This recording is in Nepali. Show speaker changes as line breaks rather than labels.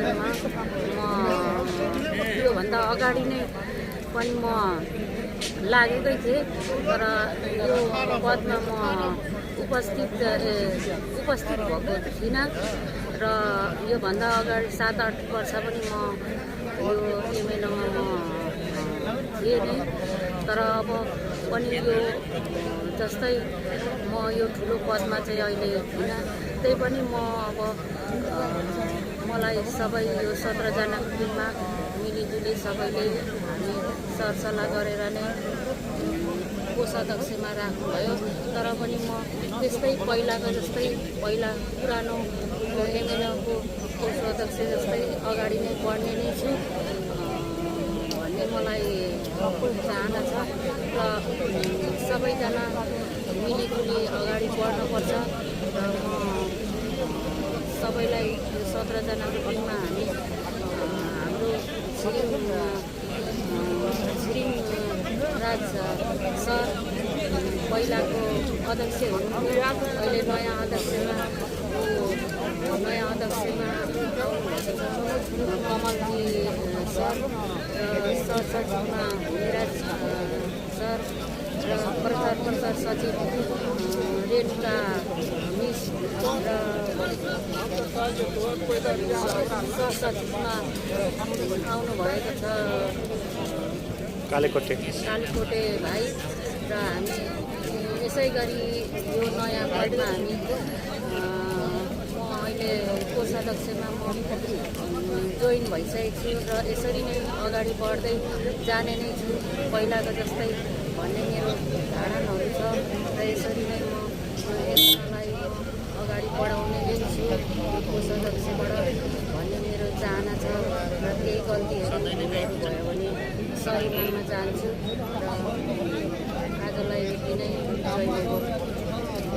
इलेक्सनमा म योभन्दा अगाडि नै पनि म लागेकै थिएँ, तर यो पदमा म उपस्थित भएको थिइनँ र योभन्दा अगाडि 7-8 वर्ष पनि म यो एमएलएमा म थिएँ नै। तर अब पनि यो जस्तै म यो ठुलो पदमा चाहिँ अहिले थिइनँ, त्यही पनि म अब मलाई सबै यो 17 जनाको टिममा मिलिजुली सबैले हामी सरसल्लाह गरेर नै कोषाध्यक्षमा राख्नुभयो। तर पनि म त्यस्तै पहिलाको जस्तै पहिला पुरानो एमएलएको कोषाध्यक्ष जस्तै अगाडि नै बढ्ने नै छु भन्ने मलाई चाहना छ र सबैजना मिलिजुली अगाडि बढ्नुपर्छ र म सबैलाई 17 जनाको टिममा हामी हाम्रो छिरिङ राज सर पहिलाको अध्यक्ष हुनुहुन्थ्यो, अहिले नयाँ अध्यक्षमा कमलजी सर र सहसचिवमा निराज सर र प्रचार सचिव रेणुका मिस र सहसचिवमा आउनुभएको छ
कालीकोटे
भाइ र हामी यसै गरी यो नयाँ पदमा हामी म अहिले कोषाध्यक्षमा म जोइन भइसकेको छु र यसरी नै अगाडि बढ्दै जाने नै छु पहिलाको जस्तै भन्ने मेरो धारणाहरू छ र यसरी नै म यसलाई अगाडि बढाउने नै छु कोषाध्यक्षबाट भन्ने मेरो चाहना छ र केही गल्तीहरू भयो भने सही मान्न चाहन्छु र आजलाई यति नै।